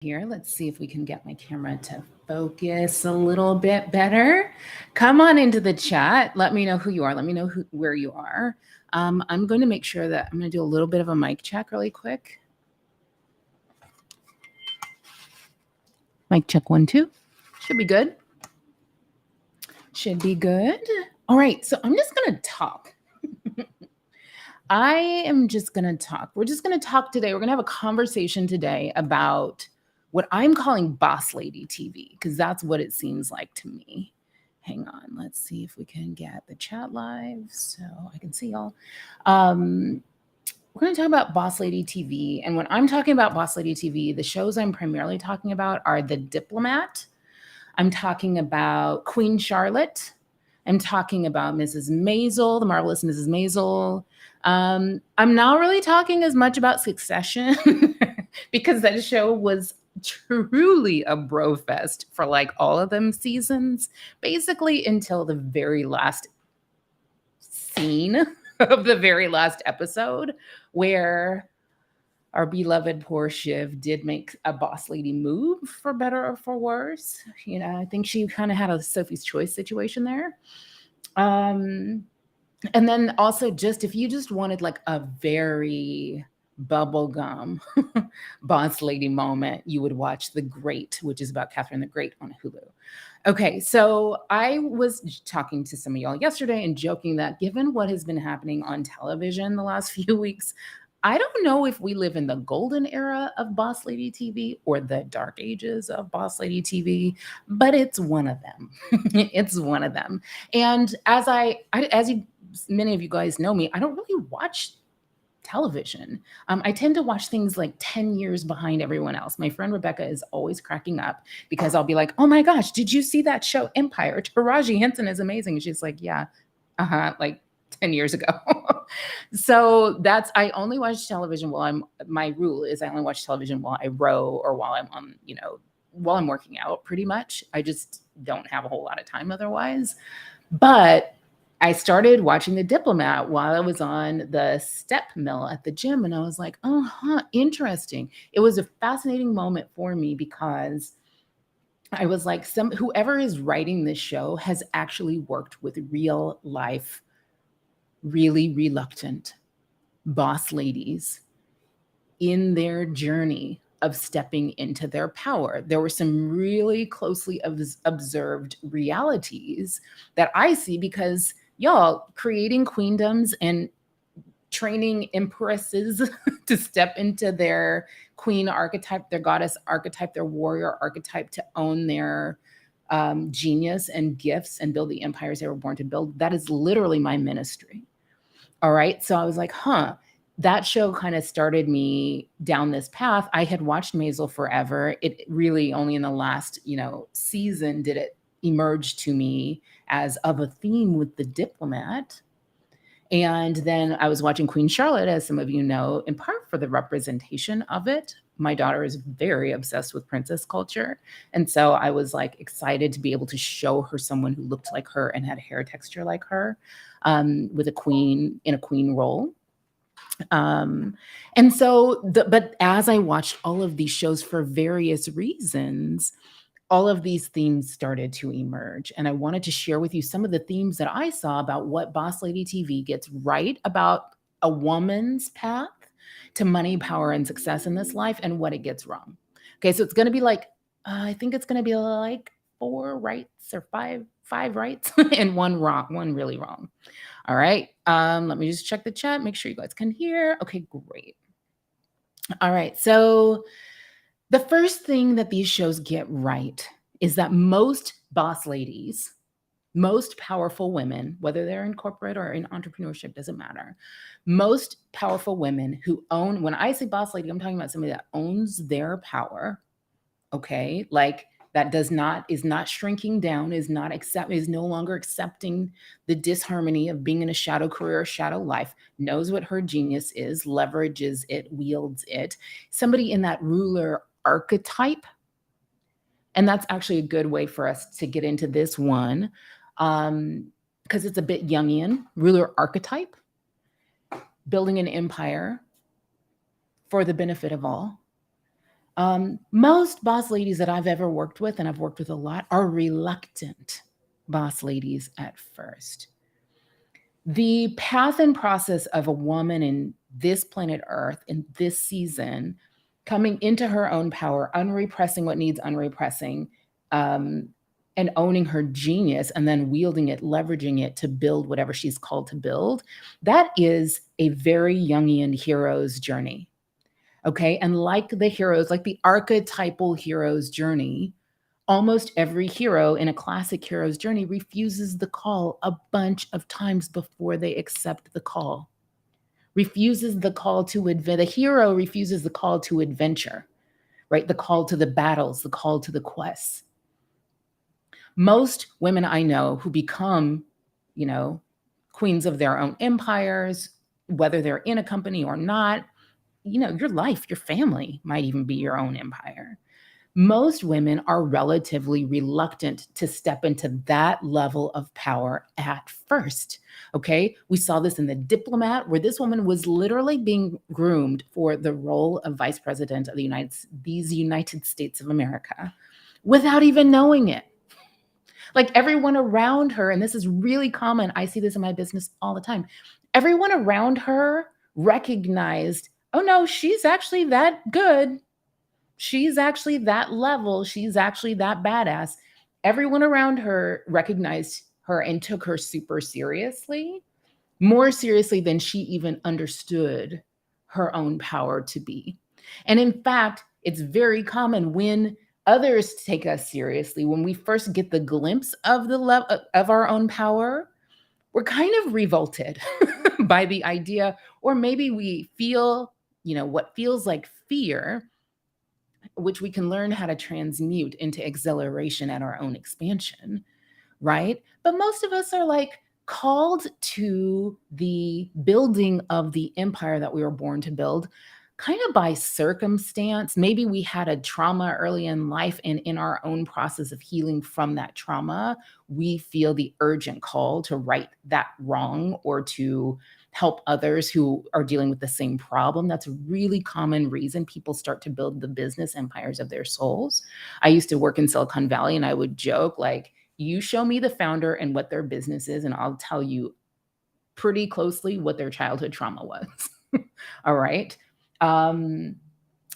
Here, let's see if we can get my camera to focus a little bit better. Come on into the chat. Let me know who you are. Let me know where you are. I'm going to make sure that I'm going to do a little bit of a mic check really quick. Mic check 1, 2. Should be good. Should be good. All right, so I'm just going to talk. I am just going to talk. We're just going to talk today. We're going to have a conversation today about what I'm calling boss lady TV, because that's what it seems like to me. Hang on. Let's see if we can get the chat live so I can see y'all. We're going to talk about boss lady TV. And when I'm talking about boss lady TV, the shows I'm primarily talking about are The Diplomat. I'm talking about Queen Charlotte. I'm talking about Mrs. Maisel, the marvelous Mrs. Maisel. I'm not really talking as much about Succession because that show was truly a bro fest for like all of them seasons, basically until the very last scene of the very last episode, where our beloved poor Shiv did make a boss lady move, for better or for worse. You know, I think she kind of had a Sophie's Choice situation there. And then also, just if you just wanted like a very bubblegum boss lady moment, you would watch The Great, which is about Catherine the Great on Hulu. Okay, so I was talking to some of y'all yesterday and joking that given what has been happening on television the last few weeks, I don't know if we live in the golden era of boss lady TV or the dark ages of boss lady TV, but it's one of them. It's one of them. And as many of you guys know me, I don't really watch television. I tend to watch things like 10 years behind everyone else. My friend Rebecca is always cracking up because I'll be like, oh my gosh, did you see that show Empire? Taraji Henson is amazing. And she's like, yeah, like 10 years ago. So I only watch television my rule is I only watch television while I row or while I'm on, while I'm working out pretty much. I just don't have a whole lot of time otherwise. But I started watching The Diplomat while I was on the step mill at the gym. And I was like, interesting. It was a fascinating moment for me because I was like, whoever is writing this show has actually worked with real life, really reluctant boss ladies in their journey of stepping into their power. There were some really closely observed realities that I see because y'all, creating queendoms and training empresses to step into their queen archetype, their goddess archetype, their warrior archetype, to own their genius and gifts and build the empires they were born to build. That is literally my ministry. All right. So I was like, that show kind of started me down this path. I had watched Maisel forever. It really only in the last, season did it emerge to me as of a theme with The Diplomat. And then I was watching Queen Charlotte, as some of you know, in part for the representation of it. My daughter is very obsessed with princess culture. And so I was like excited to be able to show her someone who looked like her and had hair texture like her, with a queen in a queen role. And so, but as I watched all of these shows for various reasons, all of these themes started to emerge. And I wanted to share with you some of the themes that I saw about what Boss Lady TV gets right about a woman's path to money, power, and success in this life, and what it gets wrong. Okay, so it's going to be like, I think it's going to be like 4 rights or five rights and one wrong, one really wrong. All right, let me just check the chat, make sure you guys can hear. Okay, great. All right, so the first thing that these shows get right is that most boss ladies, most powerful women, whether they're in corporate or in entrepreneurship, doesn't matter. Most powerful women who own, when I say boss lady, I'm talking about somebody that owns their power, okay? Like that is not shrinking down, is no longer accepting the disharmony of being in a shadow career, shadow life, knows what her genius is, leverages it, wields it. Somebody in that ruler archetype. And that's actually a good way for us to get into this one, because it's a bit Jungian. Ruler archetype, building an empire for the benefit of all. Most boss ladies that I've ever worked with, and I've worked with a lot, are reluctant boss ladies at first. The path and process of a woman in this planet Earth in this season coming into her own power, unrepressing what needs unrepressing, um, and owning her genius and then wielding it, leveraging it to build whatever she's called to build, that is a very Jungian hero's journey. Okay. And like the heroes, like the archetypal hero's journey, almost every hero in a classic hero's journey refuses the call a bunch of times before they accept the call. Refuses the call to adventure. The hero refuses the call to adventure, right? The call to the battles, the call to the quests. Most women I know who become, you know, queens of their own empires, whether they're in a company or not, your life, your family might even be your own empire. Most women are relatively reluctant to step into that level of power at first. Okay. We saw this in The Diplomat, where this woman was literally being groomed for the role of vice president of these United States of America without even knowing it. Like everyone around her, and this is really common, I see this in my business all the time. Everyone around her recognized, oh no, she's actually that good. She's actually that level. She's actually that badass. Everyone around her recognized her and took her super seriously, more seriously than she even understood her own power to be. And in fact, it's very common when others take us seriously, when we first get the glimpse of the level of our own power, we're kind of revolted by the idea, or maybe we feel, what feels like fear, which we can learn how to transmute into exhilaration at our own expansion, right? But most of us are like called to the building of the empire that we were born to build kind of by circumstance. Maybe we had a trauma early in life, and in our own process of healing from that trauma, we feel the urgent call to right that wrong or to help others who are dealing with the same problem. That's a really common reason people start to build the business empires of their souls. I used to work in Silicon Valley, and I would joke like, you show me the founder and what their business is, and I'll tell you pretty closely what their childhood trauma was. All right. Um,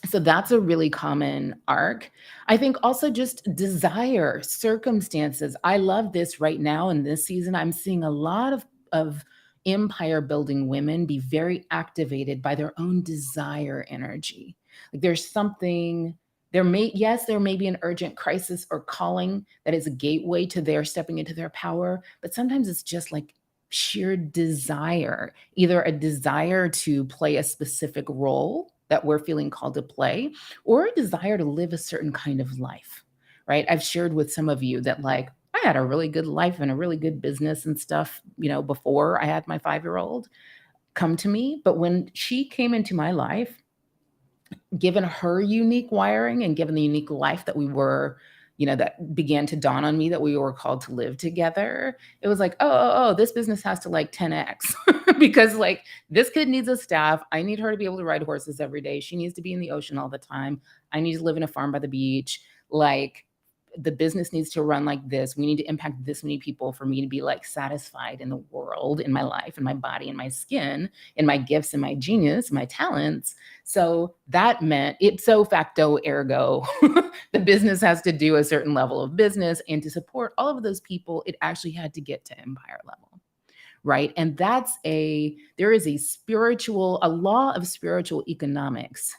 so that's a really common arc. I think also just desire, circumstances. I love this right now in this season. I'm seeing a lot of empire building women be very activated by their own desire energy. Like there's something, there may be an urgent crisis or calling that is a gateway to their stepping into their power, but sometimes it's just like sheer desire, either a desire to play a specific role that we're feeling called to play, or a desire to live a certain kind of life, right? I've shared with some of you that like I had a really good life and a really good business and stuff, before I had my 5-year-old come to me. But when she came into my life, given her unique wiring and given the unique life that we were, that began to dawn on me that we were called to live together, it was like, oh, this business has to like 10x because like this kid needs a staff. I need her to be able to ride horses every day. She needs to be in the ocean all the time. I need to live in a farm by the beach. Like the business needs to run like this. We need to impact this many people for me to be like satisfied in the world, in my life, in my body, in my skin, in my gifts, and my genius, my talents. So that meant ipso facto ergo, the business has to do a certain level of business. And to support all of those people, it actually had to get to empire level. Right. And there is a law of spiritual economics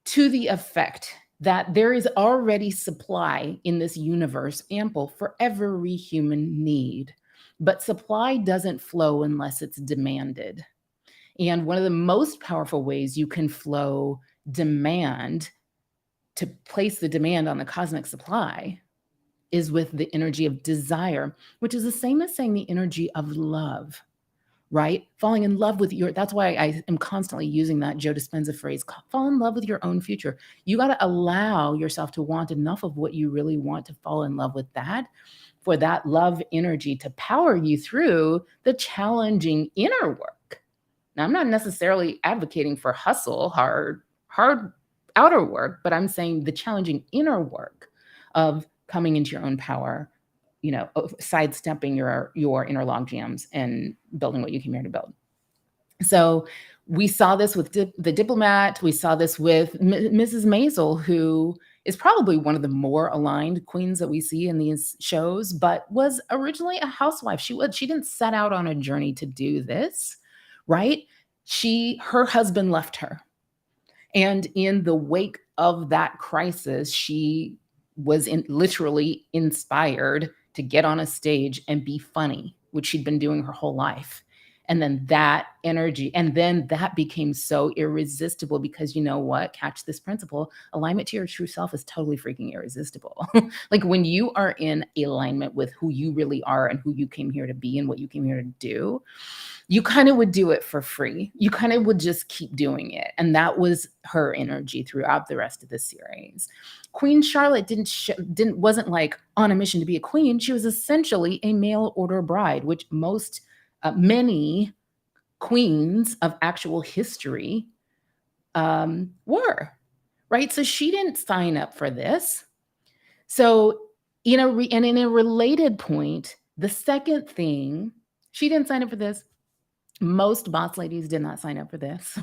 to the effect that there is already supply in this universe ample for every human need, but supply doesn't flow unless it's demanded. And one of the most powerful ways you can flow demand to place the demand on the cosmic supply is with the energy of desire, which is the same as saying the energy of love. Right? Falling in love with that's why I am constantly using that Joe Dispenza phrase, fall in love with your own future. You got to allow yourself to want enough of what you really want to fall in love with that, for that love energy to power you through the challenging inner work. Now, I'm not necessarily advocating for hard outer work, but I'm saying the challenging inner work of coming into your own power, sidestepping your inner log jams and building what you came here to build. So we saw this with the Diplomat. We saw this with Mrs. Maisel, who is probably one of the more aligned queens that we see in these shows, but was originally a housewife. She didn't set out on a journey to do this, right? Her husband left her. And in the wake of that crisis, she was literally inspired to get on a stage and be funny, which she'd been doing her whole life. And then that energy, and then that became so irresistible because you know what? Catch this principle. Alignment to your true self is totally freaking irresistible. Like when you are in alignment with who you really are and who you came here to be and what you came here to do, you kind of would do it for free. You kind of would just keep doing it. And that was her energy throughout the rest of the series. Queen Charlotte wasn't like on a mission to be a queen. She was essentially a mail order bride, which many queens of actual history were, right? So she didn't sign up for this. So in a related point, the second thing, she didn't sign up for this. Most boss ladies did not sign up for this.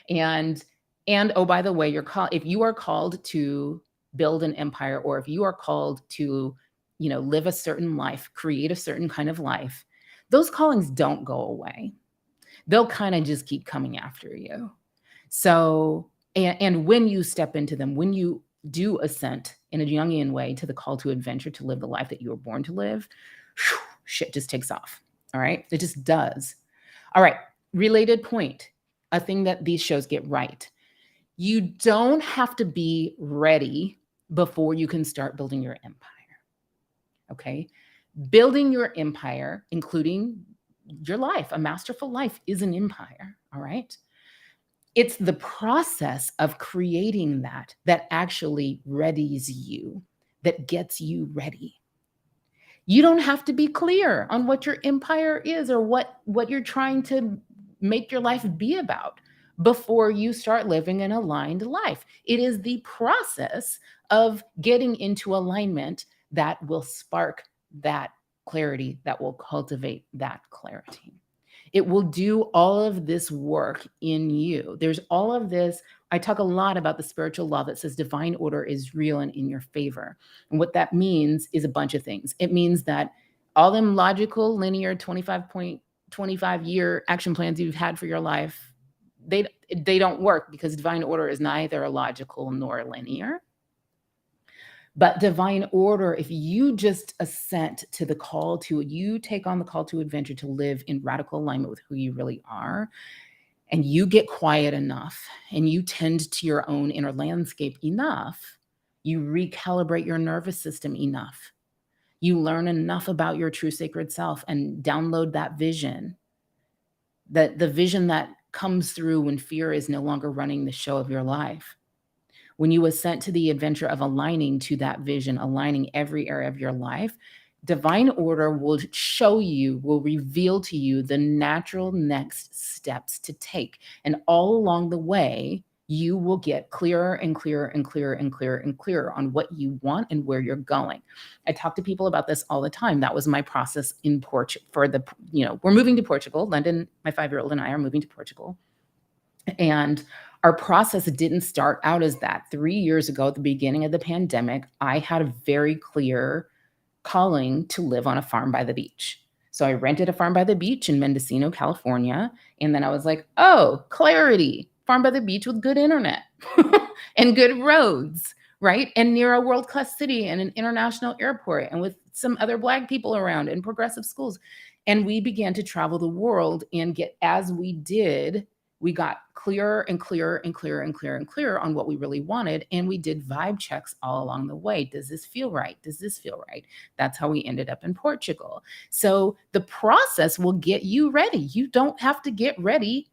and oh, by the way, if you are called to build an empire, or if you are called to, live a certain life, create a certain kind of life, those callings don't go away. They'll kind of just keep coming after you. So, and when you step into them, when you do assent in a Jungian way to the call to adventure, to live the life that you were born to live, shit just takes off. All right. It just does. All right. Related point, a thing that these shows get right. You don't have to be ready before you can start building your empire. Okay. Building your empire, including your life, a masterful life is an empire. All right. It's the process of creating that actually readies you, that gets you ready. You don't have to be clear on what your empire is or what you're trying to make your life be about before you start living an aligned life. It is the process of getting into alignment that will spark that clarity, that will cultivate that clarity. It will do all of this work in you. There's all of this. I talk a lot about the spiritual law that says divine order is real and in your favor. And what that means is a bunch of things. It means that all them logical, linear, 25-year action plans you've had for your life, they don't work because divine order is neither logical nor linear. But divine order, if you just assent to the call to, you take on the call to adventure to live in radical alignment with who you really are, and you get quiet enough and you tend to your own inner landscape enough, you recalibrate your nervous system enough, you learn enough about your true sacred self and download that vision, that the vision that comes through when fear is no longer running the show of your life. When you assent to the adventure of aligning to that vision, aligning every area of your life, divine order will show you, will reveal to you the natural next steps to take. And all along the way, you will get clearer and clearer and clearer and clearer and clearer on what you want and where you're going. I talk to people about this all the time. That was my process in Portugal. We're moving to Portugal. London, my 5-year-old and I are moving to Portugal. And our process didn't start out as that. 3 years ago, at the beginning of the pandemic, I had a very clear calling to live on a farm by the beach. So I rented a farm by the beach in Mendocino, California. And then I was like, oh, clarity, farm by the beach with good internet and good roads, right? And near a world-class city and an international airport and with some other Black people around and progressive schools. And we began to travel the world and as we did, we got clearer and clearer and clearer and clearer and clearer on what we really wanted. And we did vibe checks all along the way. Does this feel right? Does this feel right? That's how we ended up in Portugal. So the process will get you ready. You don't have to get ready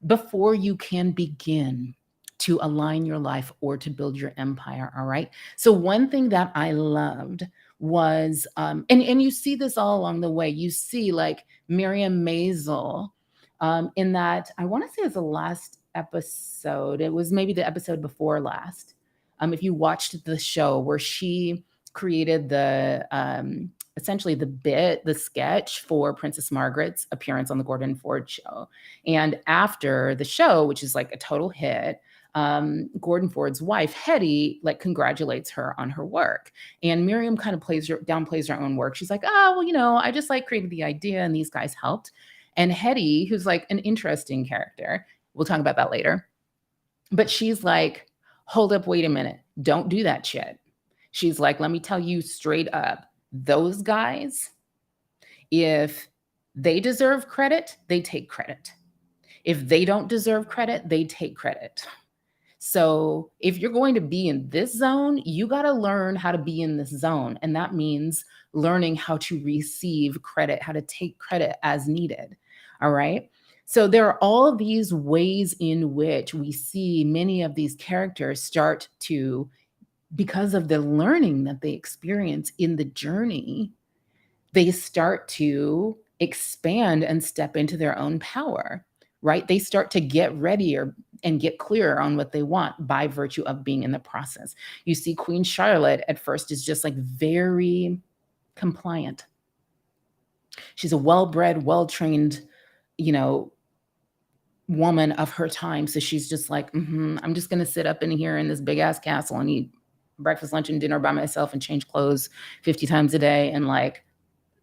before you can begin to align your life or to build your empire. All right. So one thing that I loved was, and you see this all along the way, you see like Miriam Maisel, in that, I want to say it's the last episode. It was maybe the episode before last. If you watched the show where she created the essentially the sketch for Princess Margaret's appearance on the Gordon Ford show. And after the show, which is like a total hit, Gordon Ford's wife, Hetty, like congratulates her on her work. And Miriam kind of downplays her own work. She's like, oh, well, I just like created the idea and these guys helped. And Hetty, who's like an interesting character, we'll talk about that later. But she's like, hold up, wait a minute. Don't do that shit. She's like, let me tell you straight up, those guys, if they deserve credit, they take credit. If they don't deserve credit, they take credit. So if you're going to be in this zone, you got to learn how to be in this zone. And that means learning how to receive credit, how to take credit as needed. All right. So there are all these ways in which we see many of these characters start to, because of the learning that they experience in the journey, they start to expand and step into their own power, right? They start to get readier and get clearer on what they want by virtue of being in the process. You see Queen Charlotte at first is just like very compliant. She's a well-bred, well-trained, woman of her time. So she's just like, I'm just going to sit up in here in this big ass castle and eat breakfast, lunch, and dinner by myself and change clothes 50 times a day. And like,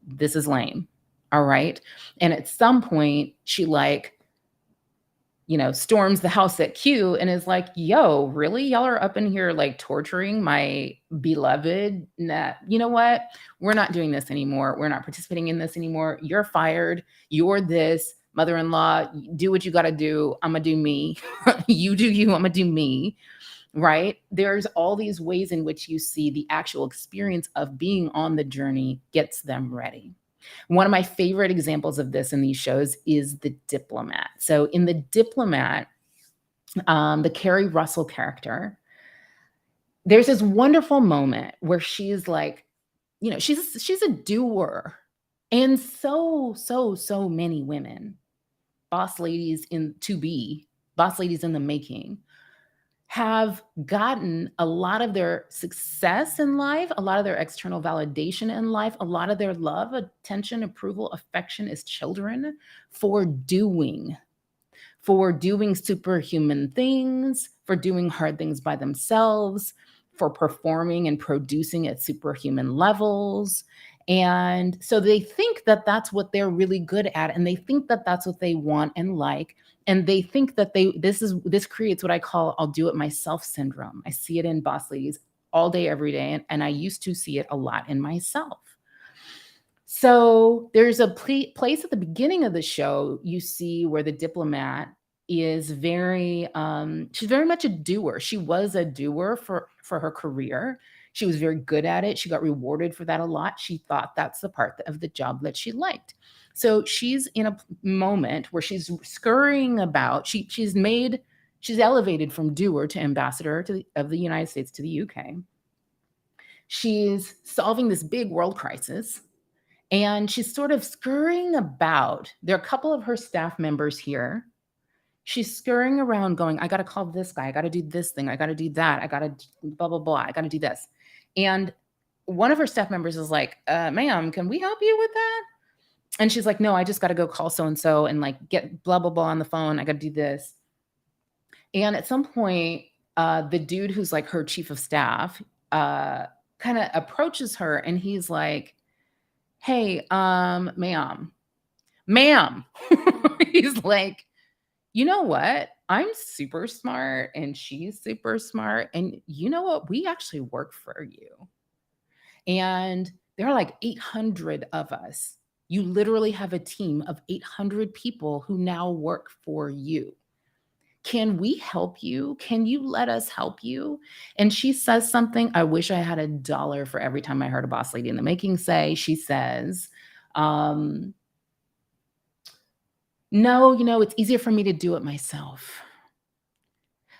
this is lame. All right. And at some point she storms the house at Q and is like, yo, really? Y'all are up in here like torturing my beloved? Nah, you know what? We're not doing this anymore. We're not participating in this anymore. You're fired. You're this. Mother-in-law, do what you got to do. I'm going to do me. You do you. I'm going to do me. Right? There's all these ways in which you see the actual experience of being on the journey gets them ready. One of my favorite examples of this in these shows is The Diplomat. So in The Diplomat, the Carrie Russell character, there's this wonderful moment where she's like, she's a doer. And so many women, boss ladies in the making, have gotten a lot of their success in life, a lot of their external validation in life, a lot of their love, attention, approval, affection as children for doing superhuman things, for doing hard things by themselves, for performing and producing at superhuman levels. And so they think that that's what they're really good at. And they think that that's what they want and like. And they think that this creates what I call I'll do it myself syndrome. I see it in boss ladies all day, every day. And I used to see it a lot in myself. So there's a place at the beginning of the show you see where the diplomat is she's very much a doer. She was a doer for her career. She was very good at it. She got rewarded for that a lot. She thought that's the part of the job that she liked. So she's in a moment where she's scurrying about. She's elevated from doer to ambassador of the United States to the UK. She's solving this big world crisis. And she's sort of scurrying about. There are a couple of her staff members here. She's scurrying around going, I got to call this guy. I got to do this thing. I got to do that. I got to blah, blah, blah. I got to do this. And one of her staff members is like, ma'am, can we help you with that? And she's like, no, I just got to go call so-and-so and like get blah, blah, blah on the phone. I got to do this. And at some point, the dude who's like her chief of staff kind of approaches her and he's like, hey, ma'am. He's like, you know what? I'm super smart and she's super smart. And you know what? We actually work for you. And there are like 800 of us. You literally have a team of 800 people who now work for you. Can we help you? Can you let us help you? And she says something. I wish I had $1 for every time I heard a boss lady in the making say. She says, no, it's easier for me to do it myself.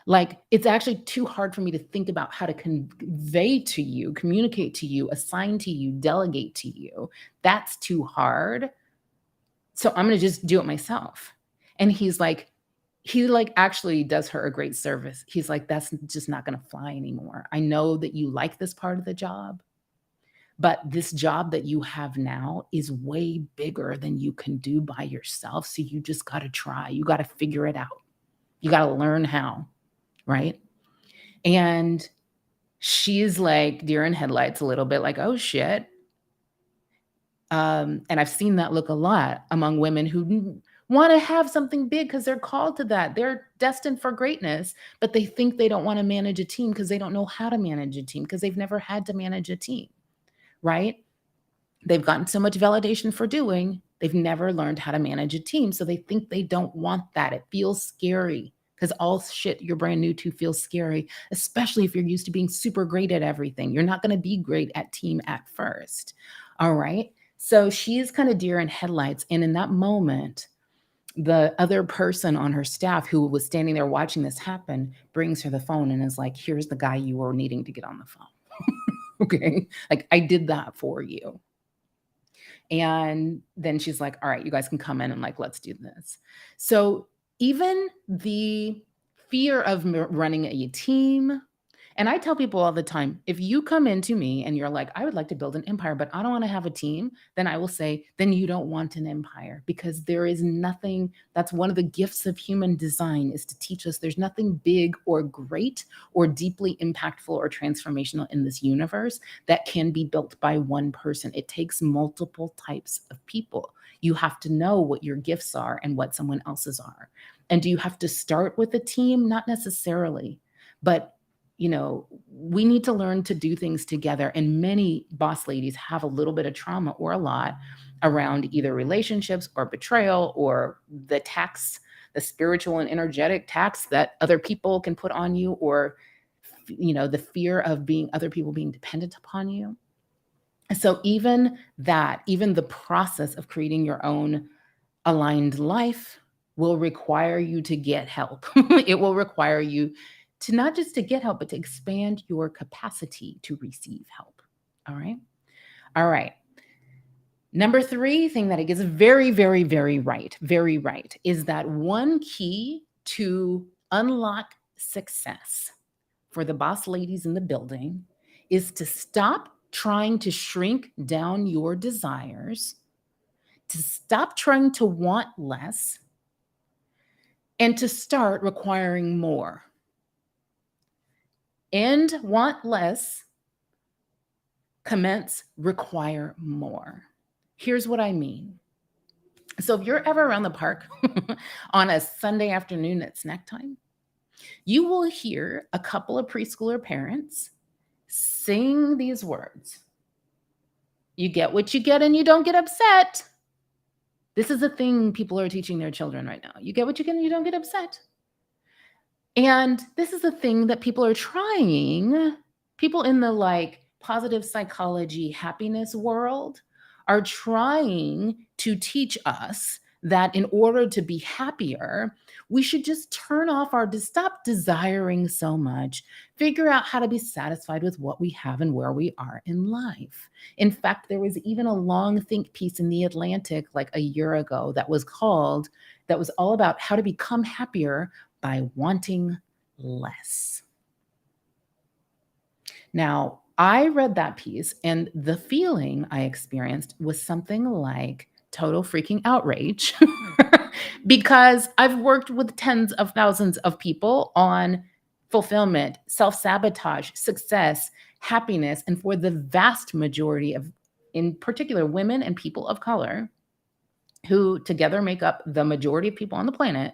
Like, it's actually too hard for me to think about how to convey to you, communicate to you, assign to you, delegate to you. That's too hard. So I'm going to just do it myself. And he's like, he like actually does her a great service. He's like, that's just not going to fly anymore. I know that you like this part of the job, but this job that you have now is way bigger than you can do by yourself. So you just got to try. You got to figure it out. You got to learn how, right? And she's like deer in headlights a little bit, like, oh shit. And I've seen that look a lot among women who want to have something big because they're called to that. They're destined for greatness, but they think they don't want to manage a team because they don't know how to manage a team because they've never had to manage a team, right? They've gotten so much validation for doing, they've never learned how to manage a team. So they think they don't want that. It feels scary because all shit you're brand new to feels scary, especially if you're used to being super great at everything. You're not going to be great at team at first. All right. So she's kind of deer in headlights. And in that moment, the other person on her staff who was standing there watching this happen brings her the phone and is like, here's the guy you were needing to get on the phone. Okay. Like, I did that for you. And then she's like, all right, you guys can come in and like, let's do this. So even the fear of running a team, and I tell people all the time, if you come into me and you're like, I would like to build an empire, but I don't want to have a team, then I will say, then you don't want an empire, because there is nothing. That's one of the gifts of human design, is to teach us there's nothing big or great or deeply impactful or transformational in this universe that can be built by one person. It takes multiple types of people. You have to know what your gifts are and what someone else's are. And do you have to start with a team? Not necessarily, but we need to learn to do things together. And many boss ladies have a little bit of trauma or a lot around either relationships or betrayal or the tax, the spiritual and energetic tax that other people can put on you, or, the fear of other people being dependent upon you. So even the process of creating your own aligned life will require you to get help. It will require you to not just to get help, but to expand your capacity to receive help. All right. All right. Number 3 thing that it gets very, very, very right, is that one key to unlock success for the boss ladies in the building is to stop trying to shrink down your desires, to stop trying to want less, and to start requiring more. End want less, commence require more. Here's what I mean. So if you're ever around the park on a Sunday afternoon at snack time, you will hear a couple of preschooler parents sing these words. You get what you get and you don't get upset. This is a thing people are teaching their children right now. You get what you get and you don't get upset. And this is a thing that people are trying. People in the positive psychology, happiness world are trying to teach us that in order to be happier, we should just turn off stop desiring so much, figure out how to be satisfied with what we have and where we are in life. In fact, there was even a long think piece in The Atlantic like a year ago that was all about how to become happier by wanting less. Now, I read that piece, and the feeling I experienced was something like total freaking outrage because I've worked with tens of thousands of people on fulfillment, self-sabotage, success, happiness, and for the vast majority of, in particular, women and people of color, who together make up the majority of people on the planet,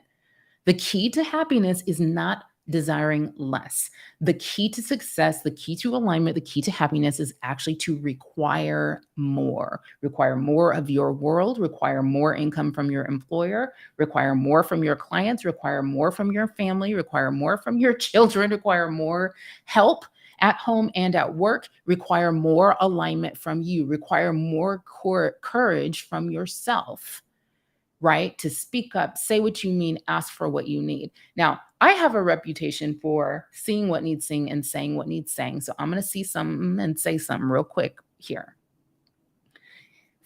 the key to happiness is not desiring less. The key to success, the key to alignment, the key to happiness is actually to require more of your world, require more income from your employer, require more from your clients, require more from your family, require more from your children, require more help at home and at work, require more alignment from you, require more courage from yourself. Right? To speak up, say what you mean, ask for what you need. Now, I have a reputation for seeing what needs seeing and saying what needs saying. So I'm going to see something and say something real quick here.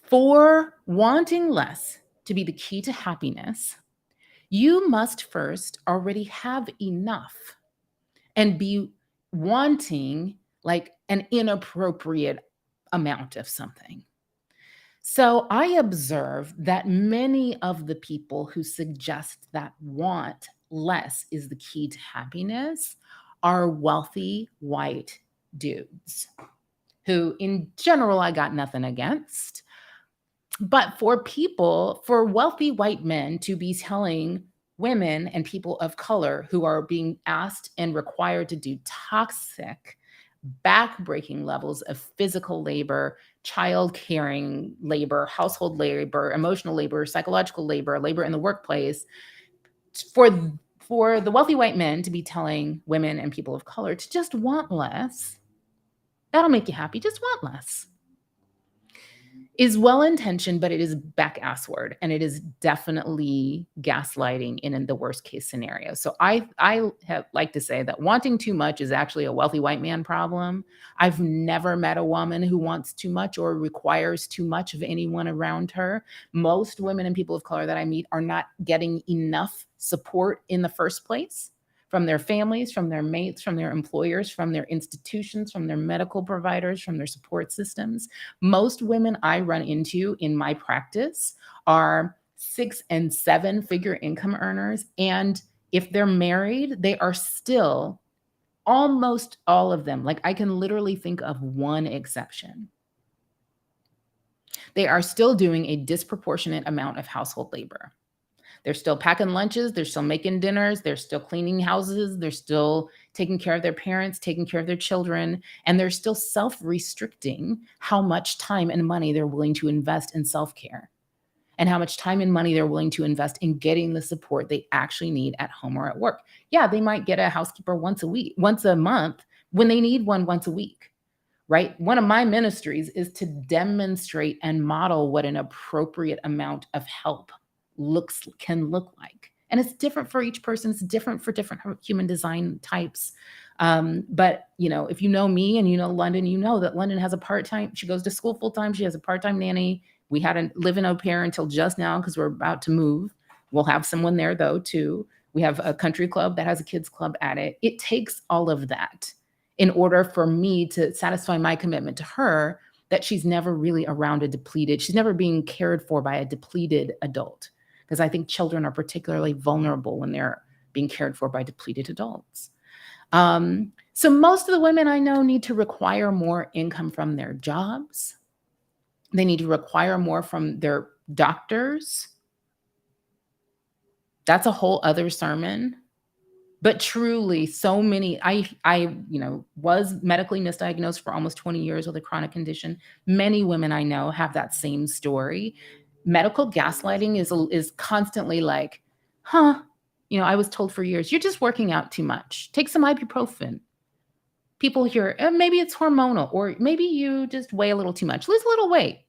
For wanting less to be the key to happiness, You must first already have enough and be wanting like an inappropriate amount of something. So I observe that many of the people who suggest that want less is the key to happiness are wealthy white dudes who, in general, I got nothing against. But for wealthy white men to be telling women and people of color who are being asked and required to do toxic, back-breaking levels of physical labor, child caring labor, household labor, emotional labor, psychological labor, labor in the workplace, for for the wealthy white men to be telling women and people of color to just want less, that'll make you happy, just want less, is well intentioned, but it is back assward, and it is definitely gaslighting in the worst case scenario. So I have like to say that wanting too much is actually a wealthy white man problem. I've never met a woman who wants too much or requires too much of anyone around her. Most women and people of color that I meet are not getting enough support in the first place from their families, from their mates, from their employers, from their institutions, from their medical providers, from their support systems. Most women I run into in my practice are 6 and 7 figure income earners. And if they're married, they are still almost all of them. Like I can literally think of one exception. They are still doing a disproportionate amount of household labor. They're still packing lunches, they're still making dinners, they're still cleaning houses, they're still taking care of their parents, taking care of their children, and they're still self-restricting how much time and money they're willing to invest in self-care and how much time and money they're willing to invest in getting the support they actually need at home or at work. Yeah, they might get a housekeeper once a month when they need one once a week, right? One of my ministries is to demonstrate and model what an appropriate amount of help can look like. And it's different for each person. It's different for different human design types. But if you know me and you know London, you know that London has a part-time. She goes to school full time. She has a part-time nanny. We had a live-in au pair until just now because we're about to move. We'll have someone there though too. We have a country club that has a kids club at it. It takes all of that in order for me to satisfy my commitment to her that she's never really around she's never being cared for by a depleted adult. Because I think children are particularly vulnerable when they're being cared for by depleted adults. So most of the women I know need to require more income from their jobs. They need to require more from their doctors. That's a whole other sermon. But truly, so many, I was medically misdiagnosed for almost 20 years with a chronic condition. Many women I know have that same story. Medical gaslighting is constantly like, I was told for years, you're just working out too much. Take some ibuprofen. People hear, maybe it's hormonal, or maybe you just weigh a little too much. Lose a little weight.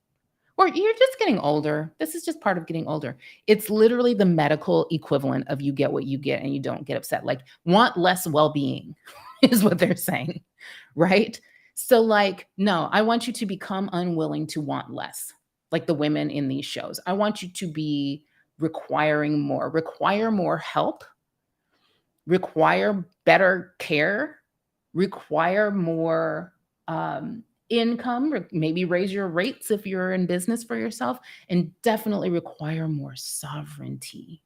Or you're just getting older. This is just part of getting older. It's literally the medical equivalent of you get what you get and you don't get upset. Like, want less well-being is what they're saying, right? So no, I want you to become unwilling to want less, like the women in these shows. I want you to be requiring more, require more help, require better care, require more income, maybe raise your rates if you're in business for yourself, and definitely require more sovereignty.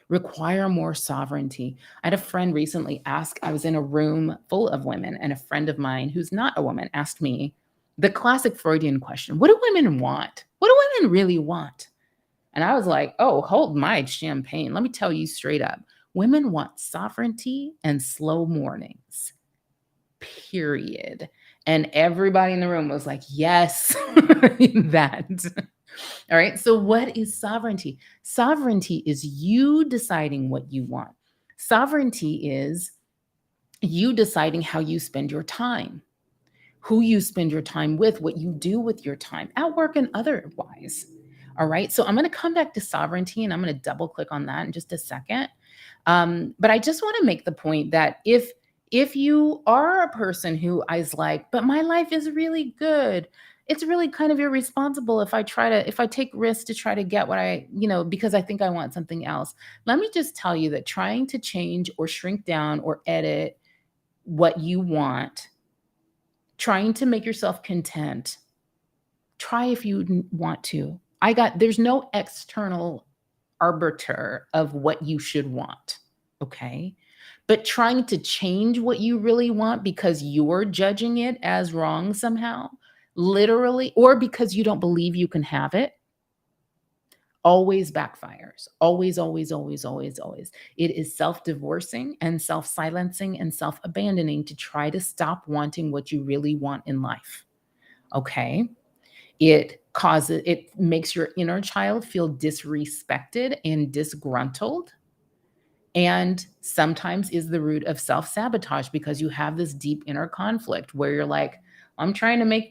Require more sovereignty. I had a friend recently ask, I was in a room full of women, and a friend of mine who's not a woman asked me the classic Freudian question: what do women want? What do women really want? And I was like, oh, hold my champagne. Let me tell you straight up. Women want sovereignty and slow mornings, period. And everybody in the room was like, yes, that. All right. So, what is sovereignty? Sovereignty is you deciding what you want. Sovereignty is you deciding how you spend your time, who you spend your time with, what you do with your time at work and otherwise. All right. So, I'm going to come back to sovereignty and I'm going to double click on that in just a second. But I just want to make the point that if you are a person who is like, but my life is really good, it's really kind of irresponsible if I take risks to try to get what because I think I want something else. Let me just tell you that trying to change or shrink down or edit what you want, trying to make yourself content, try if you want to. There's no external arbiter of what you should want. Okay. But trying to change what you really want because you're judging it as wrong somehow, literally, or because you don't believe you can have it, always backfires. Always, always, always, always, always. It is self-divorcing and self-silencing and self-abandoning to try to stop wanting what you really want in life. Okay. It makes your inner child feel disrespected and disgruntled, and sometimes is the root of self-sabotage because you have this deep inner conflict where you're like, I'm trying to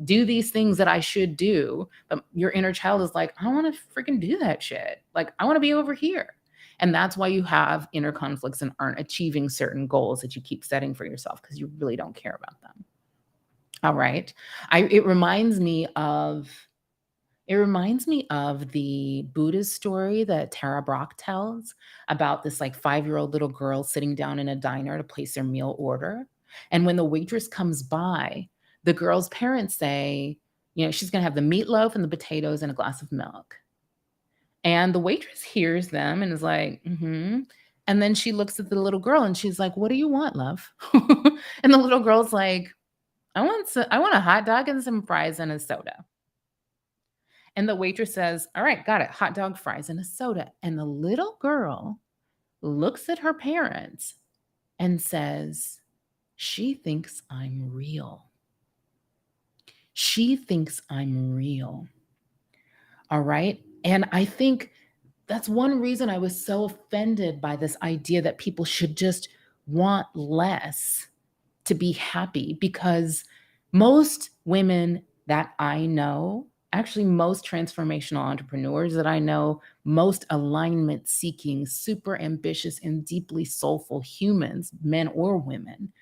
do these things that I should do, but your inner child is like, I don't want to freaking do that shit. Like, I want to be over here. And that's why you have inner conflicts and aren't achieving certain goals that you keep setting for yourself because you really don't care about them. All right. It reminds me of the Buddhist story that Tara Brach tells about this like 5-year-old little girl sitting down in a diner to place their meal order. And when the waitress comes by, the girl's parents say, she's going to have the meatloaf and the potatoes and a glass of milk. And the waitress hears them and is like, mm-hmm. And then she looks at the little girl and she's like, what do you want, love? And the little girl's like, I want a hot dog and some fries and a soda. And the waitress says, all right, got it. Hot dog, fries, and a soda. And the little girl looks at her parents and says, she thinks I'm real. She thinks I'm real. All right. And I think that's one reason I was so offended by this idea that people should just want less to be happy, because most women that I know, actually most transformational entrepreneurs that I know, most alignment seeking, super ambitious and deeply soulful humans, men or women,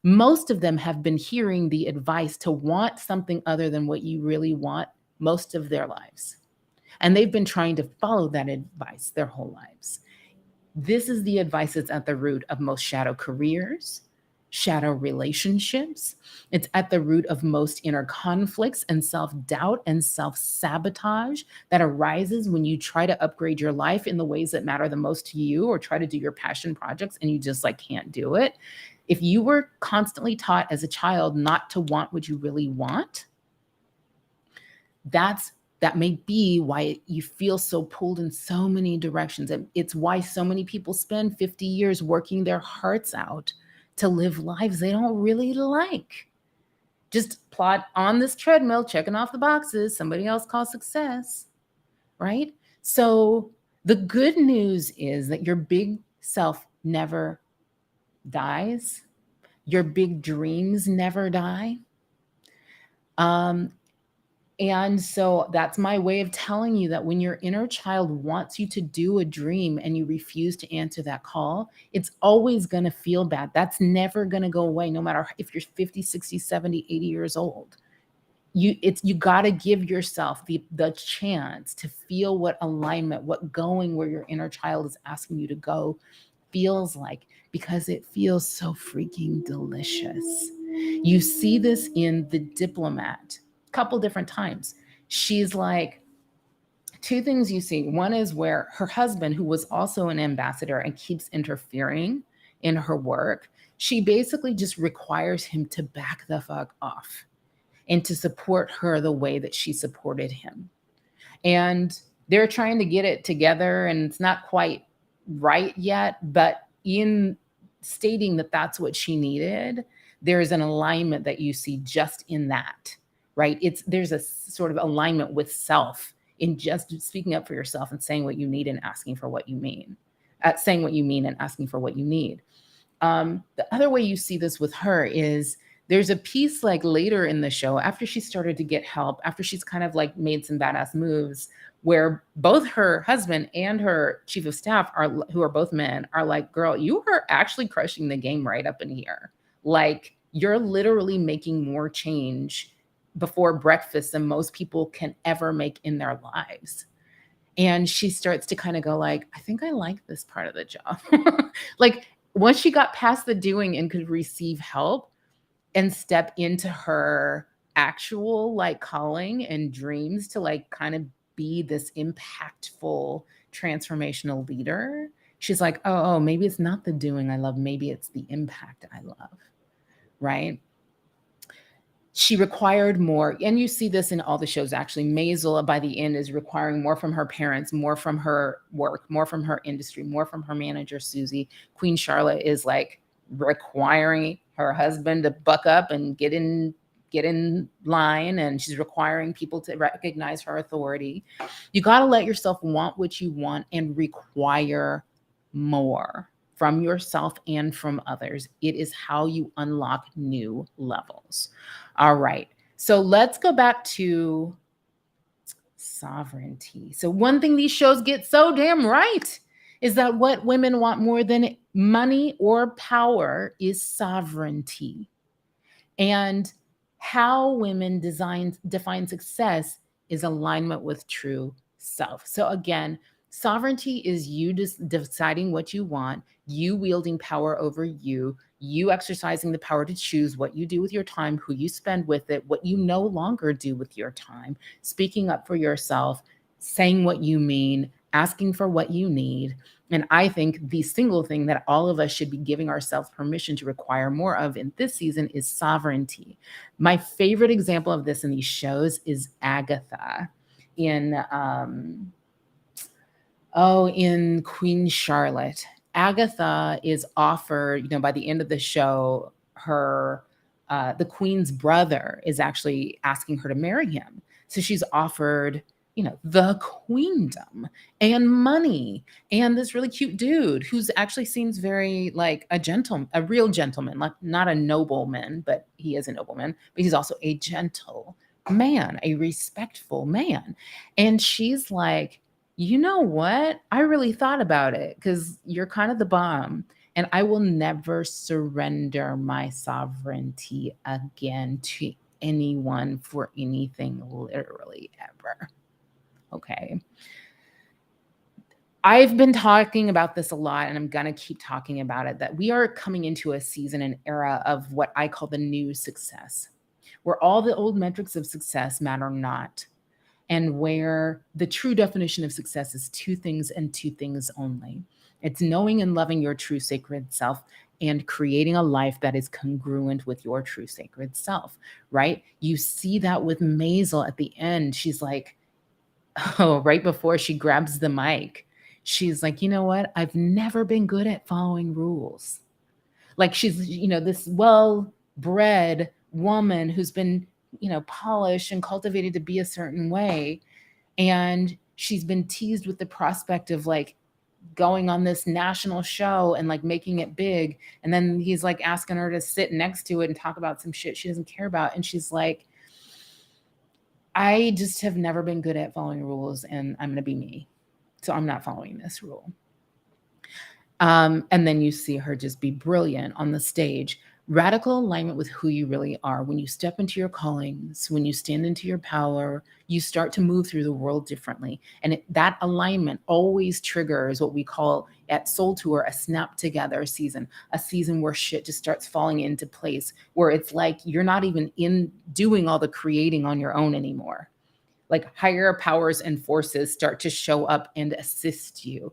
most of them have been hearing the advice to want something other than what you really want most of their lives. And they've been trying to follow that advice their whole lives. This is the advice that's at the root of most shadow careers, shadow relationships. It's at the root of most inner conflicts and self-doubt and self-sabotage that arises when you try to upgrade your life in the ways that matter the most to you, or try to do your passion projects and you just can't do it. If you were constantly taught as a child not to want what you really want, that may be why you feel so pulled in so many directions. And it's why so many people spend 50 years working their hearts out to live lives they don't really like. Just plot on this treadmill, checking off the boxes somebody else calls success, right? So the good news is that your big self never dies. Your big dreams never die. And so that's my way of telling you that when your inner child wants you to do a dream and you refuse to answer that call, it's always going to feel bad. That's never going to go away, no matter if you're 50, 60, 70, 80 years old. You got to give yourself the chance to feel what alignment, what going where your inner child is asking you to go feels like, because it feels so freaking delicious. You see this in The Diplomat. Couple different times. She's like, two things you see. One is where her husband, who was also an ambassador and keeps interfering in her work, she basically just requires him to back the fuck off and to support her the way that she supported him. And they're trying to get it together, and it's not quite right yet, but in stating that that's what she needed, there's an alignment that you see just in that. Right? There's a sort of alignment with self in just speaking up for yourself and saying what you need and asking for what you mean. Saying what you mean and asking for what you need. The other way you see this with her is there's a piece later in the show, after she started to get help, after she's kind of made some badass moves, where both her husband and her chief of staff who are both men, are like, girl, you are actually crushing the game right up in here. You're literally making more change before breakfast than most people can ever make in their lives. And she starts to kind of go like, I think I like this part of the job. Like once she got past the doing and could receive help and step into her actual like calling and dreams to like kind of be this impactful transformational leader, she's like, oh, maybe it's not the doing I love, maybe it's the impact I love, right? She required more, and you see this in all the shows actually. Maisel by the end is requiring more from her parents, more from her work, more from her industry, more from her manager Susie. Queen Charlotte is like requiring her husband to buck up and get in line, and she's requiring people to recognize her authority. You got to let yourself want what you want and require more from yourself and from others. It is how you unlock new levels. All right. So let's go back to sovereignty. So one thing these shows get so damn right is that what women want more than money or power is sovereignty. And how women define success is alignment with true self. So again, sovereignty is you just deciding what you want, you wielding power over you exercising the power to choose what you do with your time, who you spend with it, what you no longer do with your time, speaking up for yourself, saying what you mean, asking for what you need. And I think the single thing that all of us should be giving ourselves permission to require more of in this season is sovereignty. My favorite example of this in these shows is Agatha in in Queen Charlotte. Agatha is offered, by the end of the show, the queen's brother is actually asking her to marry him. So she's offered, the queendom and money and this really cute dude who's actually seems very like a real gentleman, like not a nobleman, but he is a nobleman, but he's also a gentle man, a respectful man. And she's like, you know what? I really thought about it because you're kind of the bomb. And I will never surrender my sovereignty again to anyone for anything, literally ever. Okay. I've been talking about this a lot, and I'm going to keep talking about it, that we are coming into a season and era of what I call the new success, where all the old metrics of success matter not, and where the true definition of success is two things and two things only. It's knowing and loving your true sacred self and creating a life that is congruent with your true sacred self, right? You see that with Maisel at the end. She's like, right before she grabs the mic, she's like, you know what? I've never been good at following rules. Like she's, this well-bred woman who's been, polished and cultivated to be a certain way. And she's been teased with the prospect of like going on this national show and like making it big. And then he's like asking her to sit next to it and talk about some shit she doesn't care about. And she's like, I just have never been good at following rules, and I'm going to be me. So I'm not following this rule. And then you see her just be brilliant on the stage. Radical alignment with who you really are. When you step into your callings, when you stand into your power, you start to move through the world differently. And that alignment always triggers what we call at Soul Tour a snap together season, a season where shit just starts falling into place, where it's like you're not even in doing all the creating on your own anymore. Like higher powers and forces start to show up and assist you.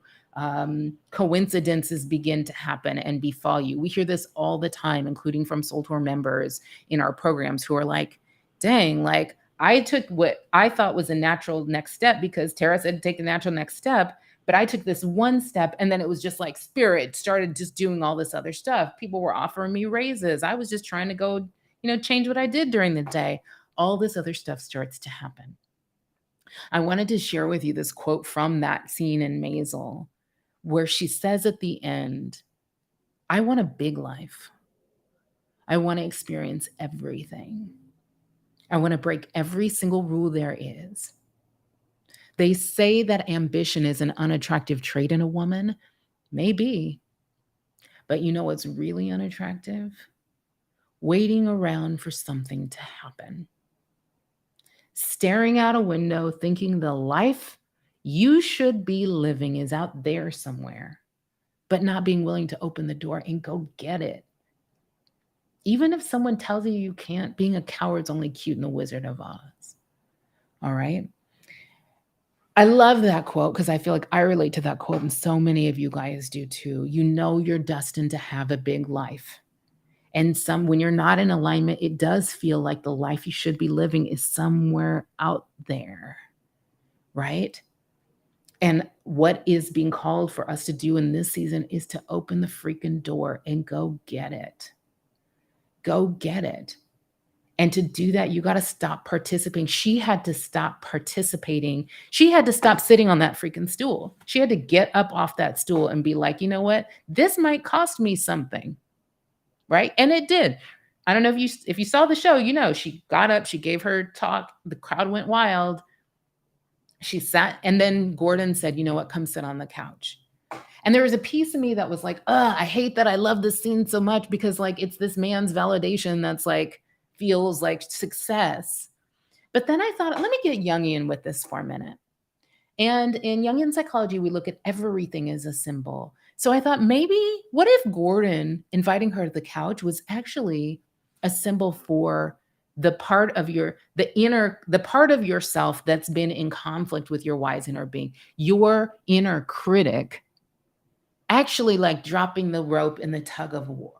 Coincidences begin to happen and befall you. We hear this all the time, including from Soul Tour members in our programs who are like, dang, like I took what I thought was a natural next step because Tara said take the natural next step, but I took this one step and then it was just like spirit started just doing all this other stuff. People were offering me raises. I was just trying to go, change what I did during the day. All this other stuff starts to happen. I wanted to share with you this quote from that scene in Maisel, where she says at the end, I want a big life. I want to experience everything. I want to break every single rule there is. They say that ambition is an unattractive trait in a woman. Maybe. But you know what's really unattractive? Waiting around for something to happen. staring out a window, thinking the life you should be living is out there somewhere, but not being willing to open the door and go get it. Even if someone tells you you can't, being a coward's only cute in The Wizard of Oz. All right. I love that quote because I feel like I relate to that quote, and so many of you guys do too. You know you're destined to have a big life. And when you're not in alignment, it does feel like the life you should be living is somewhere out there, right? And what is being called for us to do in this season is to open the freaking door and go get it. Go get it. And to do that, you got to stop participating. She had to stop participating. She had to stop sitting on that freaking stool. She had to get up off that stool and be like, you know what? This might cost me something. Right? And it did. I don't know if you saw the show, you know, she got up, she gave her talk, the crowd went wild. She sat, and then Gordon said, you know what, come sit on the couch. And there was a piece of me that was like, I hate that I love this scene so much because like it's this man's validation that's like feels like success. But then I thought, let me get Jungian with this for a minute. And in Jungian psychology, we look at everything as a symbol. So I thought maybe, what if Gordon inviting her to the couch was actually a symbol for the part of the part of yourself that's been in conflict with your wise inner being, your inner critic, actually like dropping the rope in the tug of war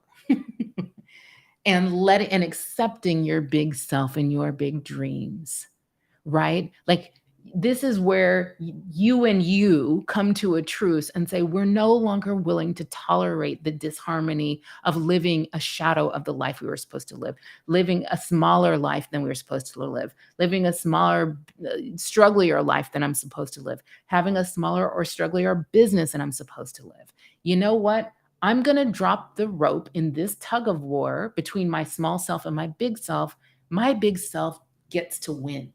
and accepting your big self and your big dreams, right? Like, this is where you and you come to a truce and say, we're no longer willing to tolerate the disharmony of living a shadow of the life we were supposed to live, living a smaller life than we were supposed to live, living a smaller, strugglier life than I'm supposed to live, having a smaller or strugglier business than I'm supposed to live. You know what? I'm going to drop the rope in this tug of war between my small self and my big self. My big self gets to win.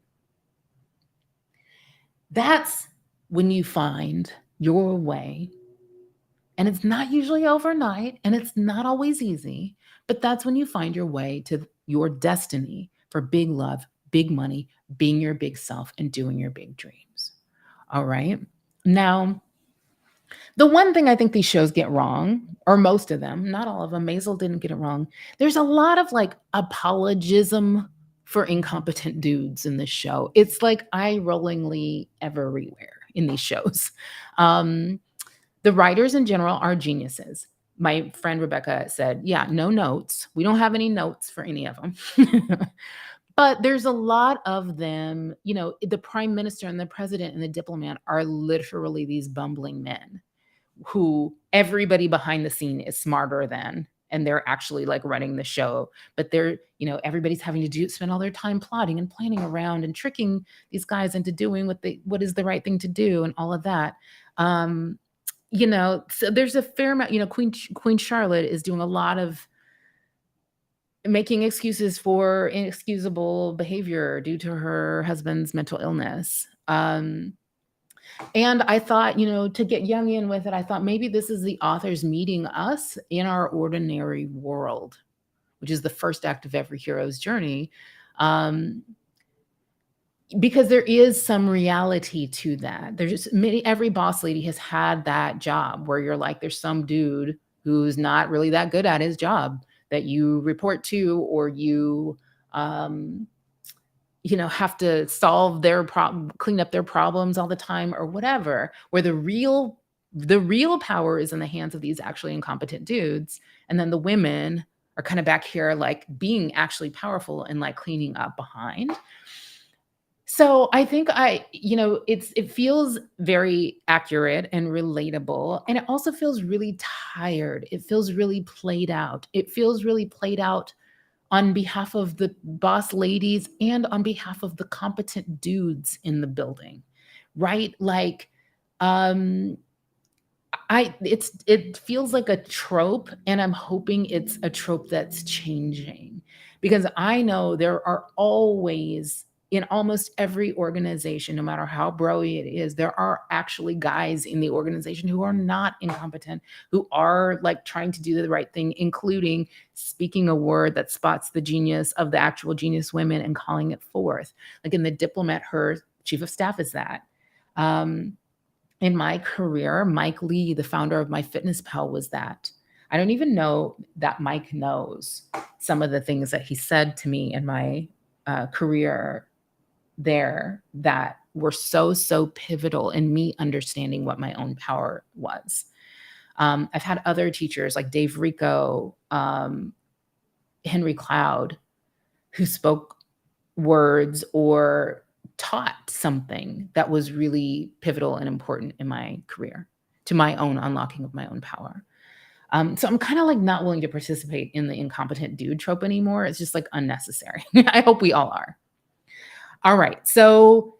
That's when you find your way. And it's not usually overnight, and it's not always easy, but that's when you find your way to your destiny for big love, big money, being your big self, and doing your big dreams. All right. Now, the one thing I think these shows get wrong, or most of them, not all of them, Maisel didn't get it wrong. There's a lot of like apologism for incompetent dudes in this show. It's like eye-rollingly everywhere in these shows. The writers in general are geniuses. My friend Rebecca said, yeah, no notes. We don't have any notes for any of them. But there's a lot of them, you know, the prime minister and the president and the diplomat are literally these bumbling men who everybody behind the scene is smarter than, and they're actually like running the show. But they're, you know, everybody's having to spend all their time plotting and planning around and tricking these guys into doing what is the right thing to do and all of that. You know, so there's a fair amount, you know, Queen Charlotte is doing a lot of making excuses for inexcusable behavior due to her husband's mental illness. And I thought, you know, to get Jungian with it, I thought maybe this is the authors meeting us in our ordinary world, which is the first act of every hero's journey. Because there is some reality to that. Every boss lady has had that job where you're like, there's some dude who's not really that good at his job that you report to, or you know, have to solve their problem, clean up their problems all the time or whatever, where the real power is in the hands of these actually incompetent dudes. And then the women are kind of back here, like being actually powerful and like cleaning up behind. So I think you know, it feels very accurate and relatable. And it also feels really tired. It feels really played out. It feels really played out on behalf of the boss ladies and on behalf of the competent dudes in the building, right? Like, it feels like a trope, and I'm hoping it's a trope that's changing, because I know there are always in almost every organization, no matter how broy it is, there are actually guys in the organization who are not incompetent, who are like trying to do the right thing, including speaking a word that spots the genius of the actual genius women and calling it forth. Like in the Diplomat, her chief of staff is that. Um, in my career, Mike Lee, the founder of MyFitnessPal, was that. I don't even know that Mike knows some of the things that he said to me in my career there that were so pivotal in me understanding what my own power was. I've had other teachers like Dave Rico, Henry Cloud, who spoke words or taught something that was really pivotal and important in my career to my own unlocking of my own power. So I'm kind of like not willing to participate in the incompetent dude trope anymore. It's just like unnecessary. I hope we all are. All right. So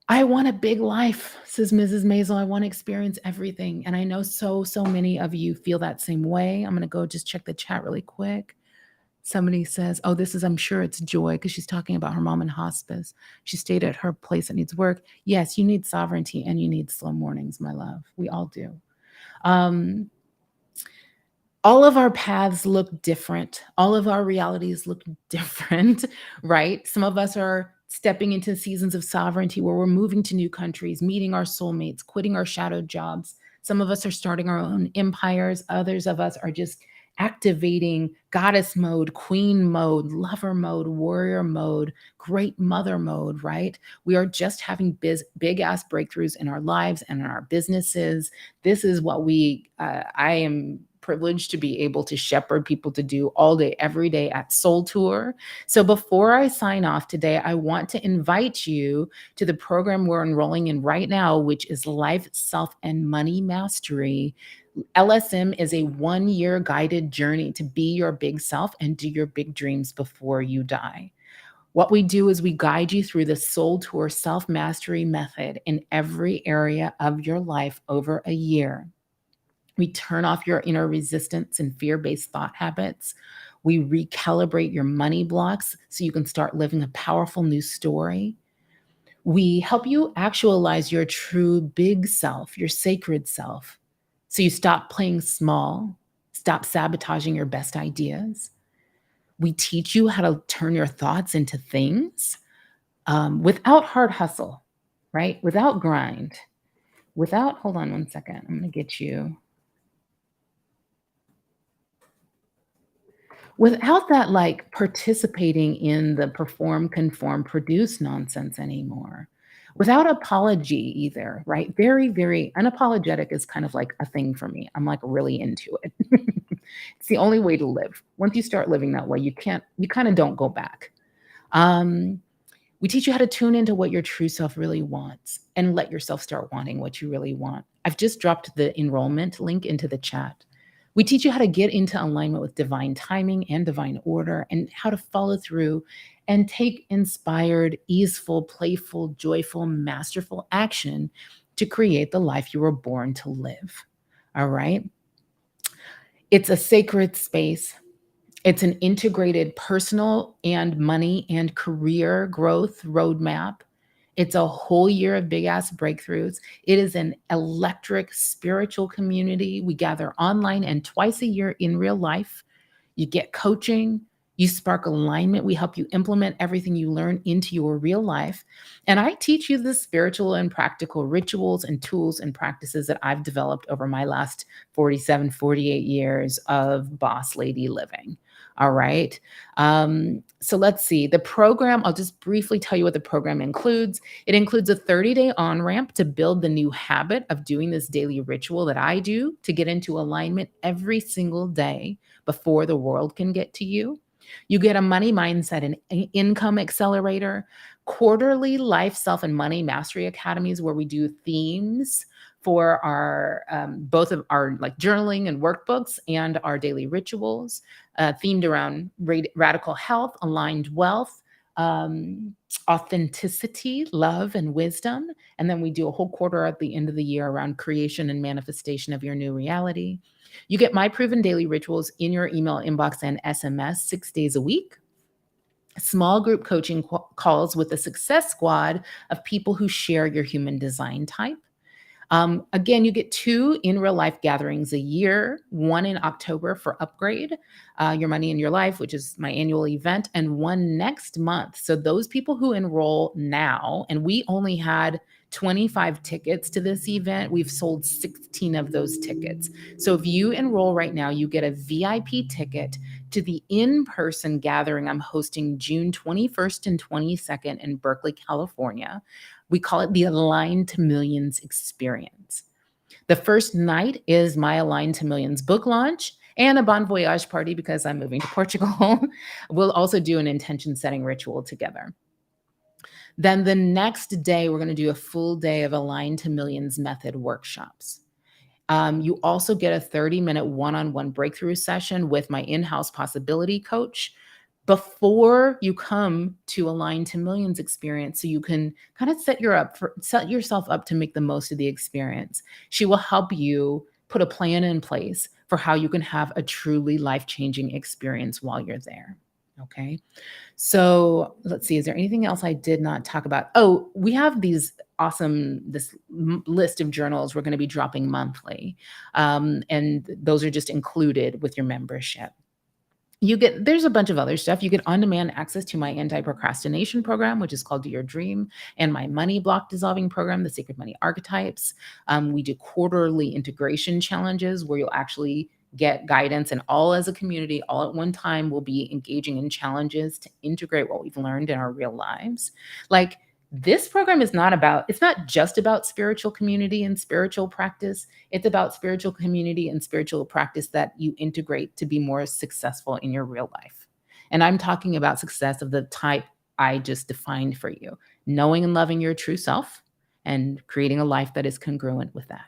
I want a big life, says Mrs. Maisel. I want to experience everything. And I know so many of you feel that same way. I'm going to go just check the chat really quick. Somebody says, oh, I'm sure it's Joy, because she's talking about her mom in hospice. She stayed at her place that needs work. Yes, you need sovereignty and you need slow mornings, my love. We all do. All of our paths look different. All of our realities look different, right? Some of us are stepping into seasons of sovereignty where we're moving to new countries, meeting our soulmates, quitting our shadowed jobs. Some of us are starting our own empires. Others of us are just activating goddess mode, queen mode, lover mode, warrior mode, great mother mode, right? We are just having big ass breakthroughs in our lives and in our businesses. This is what I am privileged to be able to shepherd people to do all day, every day at Soul Tour. So before I sign off today, I want to invite you to the program we're enrolling in right now, which is Life, Self, and Money Mastery. LSM is a 1-year guided journey to be your big self and do your big dreams before you die. What we do is we guide you through the Soul Tour self-mastery method in every area of your life over a year. We turn off your inner resistance and fear-based thought habits. We recalibrate your money blocks so you can start living a powerful new story. We help you actualize your true big self, your sacred self. So you stop playing small, stop sabotaging your best ideas. We teach you how to turn your thoughts into things without hard hustle, right? Without grind, hold on one second. I'm going to get you. Without that, like participating in the perform, conform, produce nonsense anymore. Without apology either, right? Very, very unapologetic is kind of like a thing for me. I'm like really into it. It's the only way to live. Once you start living that way, you kind of don't go back. We teach you how to tune into what your true self really wants and let yourself start wanting what you really want. I've just dropped the enrollment link into the chat. We teach you how to get into alignment with divine timing and divine order and how to follow through and take inspired, easeful, playful, joyful, masterful action to create the life you were born to live. All right? It's a sacred space. It's an integrated personal and money and career growth roadmap. It's a whole year of big ass breakthroughs. It is an electric spiritual community. We gather online and twice a year in real life. You get coaching. You spark alignment. We help you implement everything you learn into your real life. And I teach you the spiritual and practical rituals and tools and practices that I've developed over my last 47, 48 years of boss lady living. All right. So let's see. The program, I'll just briefly tell you what the program includes. It includes a 30-day on-ramp to build the new habit of doing this daily ritual that I do to get into alignment every single day before the world can get to you. You get a money mindset and income accelerator, quarterly life, self, and money mastery academies where we do themes for our both of our like journaling and workbooks and our daily rituals, themed around radical health, aligned wealth, authenticity, love, and wisdom. And then we do a whole quarter at the end of the year around creation and manifestation of your new reality. You get my proven daily rituals in your email inbox and SMS 6 days a week. Small group coaching calls with a success squad of people who share your human design type. Again, you get two in real life gatherings a year, one in October for Upgrade, Your Money in Your Life, which is my annual event, and one next month. So, those people who enroll now, and we only had 25 tickets to this event, we've sold 16 of those tickets. So, if you enroll right now, you get a VIP ticket to the in person gathering I'm hosting June 21st and 22nd in Berkeley, California. We call it the Align to Millions experience. The first night is my Align to Millions book launch and a Bon Voyage party because I'm moving to Portugal. We'll also do an intention setting ritual together. Then the next day, we're going to do a full day of Align to Millions method workshops. You also get a 30-minute one-on-one breakthrough session with my in-house possibility coach before you come to Align to Millions experience, so you can kind of set yourself up to make the most of the experience. She will help you put a plan in place for how you can have a truly life-changing experience while you're there. Okay. So let's see, is there anything else I did not talk about? Oh, we have this list of journals we're going to be dropping monthly. And those are just included with your membership. There's a bunch of other stuff. You get on-demand access to my anti-procrastination program, which is called Do Your Dream, and my money block dissolving program, The Secret Money Archetypes. We do quarterly integration challenges where you'll actually get guidance, and all as a community, all at one time, we'll be engaging in challenges to integrate what we've learned in our real lives. Like, this program it's not just about spiritual community and spiritual practice. It's about spiritual community and spiritual practice that you integrate to be more successful in your real life. And I'm talking about success of the type I just defined for you: knowing and loving your true self and creating a life that is congruent with that.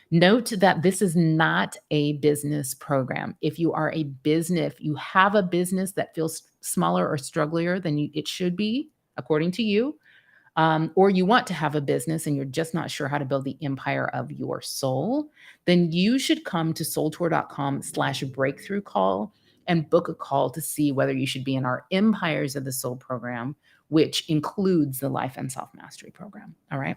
Note that this is not a business program. If you have a business that feels smaller or strugglier than it should be, according to you, or you want to have a business and you're just not sure how to build the empire of your soul, then you should come to soultour.com/breakthrough call and book a call to see whether you should be in our Empires of the Soul program, which includes the Life and Self Mastery program. All right.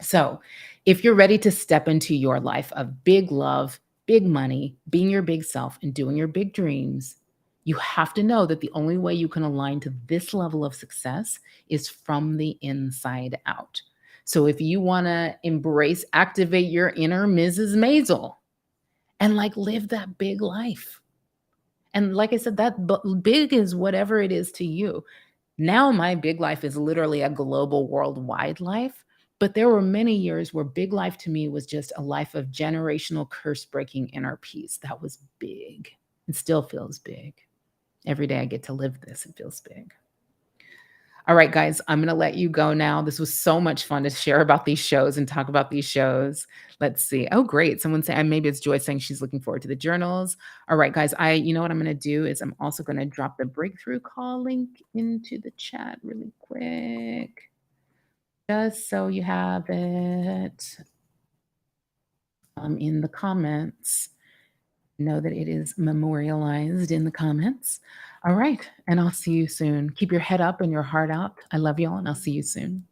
So, if you're ready to step into your life of big love, big money, being your big self, and doing your big dreams, you have to know that the only way you can align to this level of success is from the inside out. So, if you want to activate your inner Mrs. Maisel and live that big life. And like I said, that big is whatever it is to you. Now, my big life is literally a global, worldwide life. But there were many years where big life to me was just a life of generational curse breaking inner peace. That was big. It still feels big. Every day I get to live this, it feels big. All right, guys, I'm going to let you go now. This was so much fun to share about these shows and talk about these shows. Let's see. Oh, great. Someone saying, maybe it's Joy saying she's looking forward to the journals. All right, guys, you know what I'm going to do is I'm also going to drop the breakthrough call link into the chat really quick, just so you have it in the comments. Know that it is memorialized in the comments. All right. And I'll see you soon. Keep your head up and your heart out. I love you all, and I'll see you soon.